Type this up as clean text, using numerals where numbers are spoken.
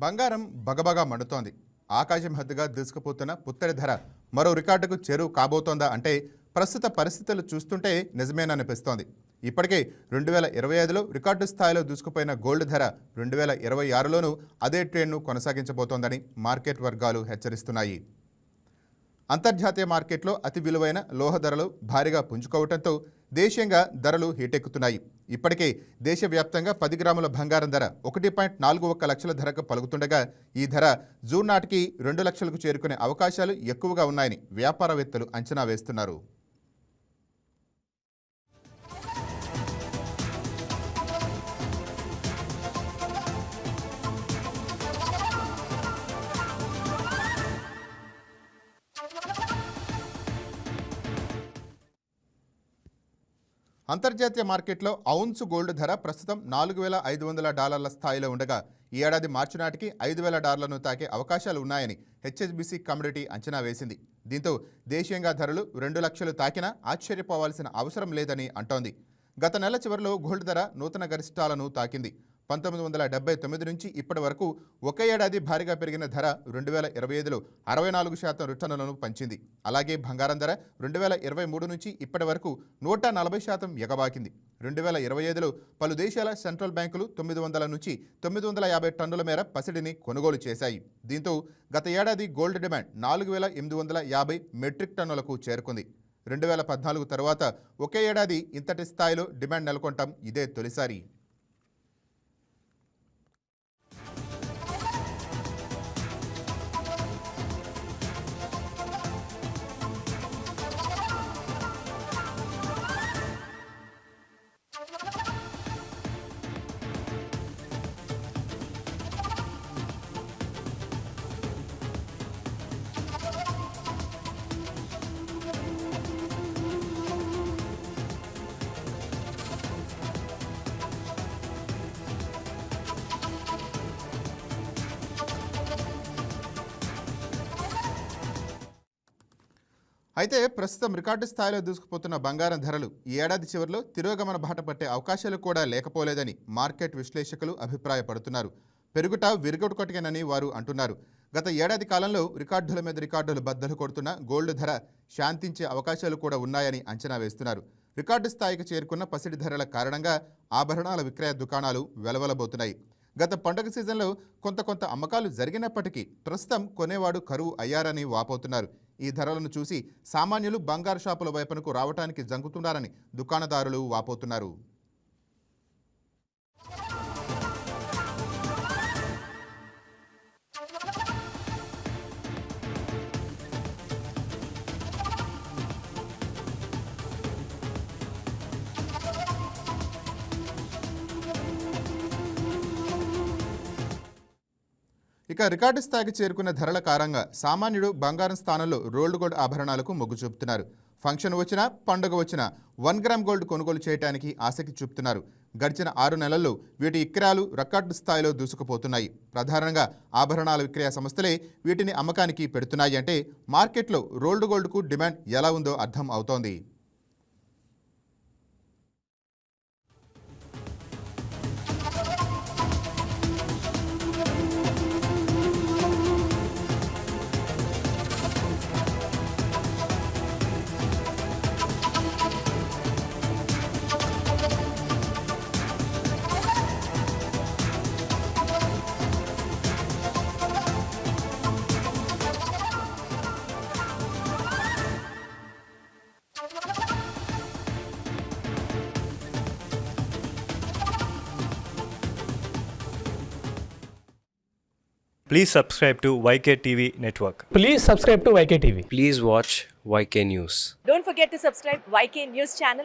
బంగారం బగబగా మండుతోంది. ఆకాశం హద్దుగా దూసుకుపోతున్న పుత్తడి ధర మరో రికార్డుకు చేరువ కాబోతోందా అంటే ప్రస్తుత పరిస్థితులు చూస్తుంటే నిజమేననిపిస్తోంది. ఇప్పటికే 2025లో రికార్డు స్థాయిలో దూసుకుపోయిన గోల్డ్ ధర 2026లోనూ అదే ట్రెండ్ను కొనసాగించబోతోందని మార్కెట్ వర్గాలు హెచ్చరిస్తున్నాయి. అంతర్జాతీయ మార్కెట్లో అతి విలువైన లోహ ధరలు భారీగా పుంజుకోవడంతో దేశీయంగా ధరలు హీటెక్కుతున్నాయి. ఇప్పటికే దేశవ్యాప్తంగా 10 గ్రాముల బంగారం ధర 1.41 లక్షల ధరకు పలుకుతుండగా ఈ ధర జూన్ నాటికి 2 లక్షలకు చేరుకునే అవకాశాలు ఎక్కువగా ఉన్నాయని వ్యాపారవేత్తలు అంచనా వేస్తున్నారు. అంతర్జాతీయ మార్కెట్లో ఔన్సు గోల్డ్ ధర ప్రస్తుతం $4,500 స్థాయిలో ఉండగా ఈ ఏడాది మార్చి నాటికి $5,000ను తాకే అవకాశాలు ఉన్నాయని హెచ్ఎస్బీసీ కమోడిటీ అంచనా వేసింది. దీంతో దేశీయంగా ధరలు 2 లక్షలు తాకినా ఆశ్చర్యపోవాల్సిన అవసరం లేదని అంటోంది. గత నెల చివరిలో గోల్డ్ ధర నూతన గరిష్టాలను తాకింది. 1979 నుంచి ఇప్పటి వరకు ఒక ఏడాది భారీగా పెరిగిన ధర 2025లో 64% రిటర్నులను పంచింది. అలాగే బంగారం ధర 2023 నుంచి ఇప్పటి వరకు 140% ఎగబాకింది. 2025లో పలు దేశాల సెంట్రల్ బ్యాంకులు 900 నుంచి 950 టన్నుల మేర పసిడిని కొనుగోలు చేశాయి. దీంతో గత ఏడాది గోల్డ్ డిమాండ్ 4,850 మెట్రిక్ టన్నులకు చేరుకుంది. 2014 తర్వాత ఒకే ఏడాది ఇంతటి స్థాయిలో డిమాండ్ నెలకొనటం ఇదే తొలిసారి. అయితే ప్రస్తుతం రికార్డు స్థాయిలో దూసుకుపోతున్న బంగారం ధరలు ఈ ఏడాది చివరిలో తిరోగమన బాట పట్టే అవకాశాలు కూడా లేకపోలేదని మార్కెట్ విశ్లేషకులు అభిప్రాయపడుతున్నారు. పెరుగుట విరుగుడుకొట్టేనని వారు అంటున్నారు. గత ఏడాది కాలంలో రికార్డుల మీద రికార్డులు బద్దలు కొడుతున్న గోల్డ్ ధర శాంతించే అవకాశాలు కూడా ఉన్నాయని అంచనా వేస్తున్నారు. రికార్డు స్థాయికి చేరుకున్న పసిడి ధరల కారణంగా ఆభరణాల విక్రయ దుకాణాలు వెలవలబోతున్నాయి. గత పండుగ సీజన్లో కొంత అమ్మకాలు జరిగినప్పటికీ ప్రస్తుతం కొనేవాడు కరువు అయ్యారని వాపోతున్నారు. ఈ ధరలను చూసి సామాన్యులు బంగారు షాపుల వైపునకు రావడానికి జంకుతున్నారని దుకాణదారులు వాపోతున్నారు. ఇక రికార్డు స్థాయికి చేరుకున్న ధరల కారణంగా సామాన్యుడు బంగారం స్థానంలో రోల్డ్ గోల్డ్ ఆభరణాలకు మొగ్గు చూపుతున్నారు. ఫంక్షన్ వచ్చినా పండుగ వచ్చినా 1 గ్రామ్ గోల్డ్ కొనుగోలు చేయడానికి ఆసక్తి చూపుతున్నారు. గడిచిన 6 నెలల్లో వీటి విక్రయాలు రికార్డు స్థాయిలో దూసుకుపోతున్నాయి. ప్రధానంగా ఆభరణాల విక్రయ సంస్థలే వీటిని అమ్మకానికి పెడుతున్నాయి. అంటే మార్కెట్లో రోల్డ్ గోల్డ్కు డిమాండ్ ఎలా ఉందో అర్థం అవుతోంది. Please subscribe to YK TV Network. Please subscribe to YK TV. Please watch YK News. Don't forget to subscribe YK News channel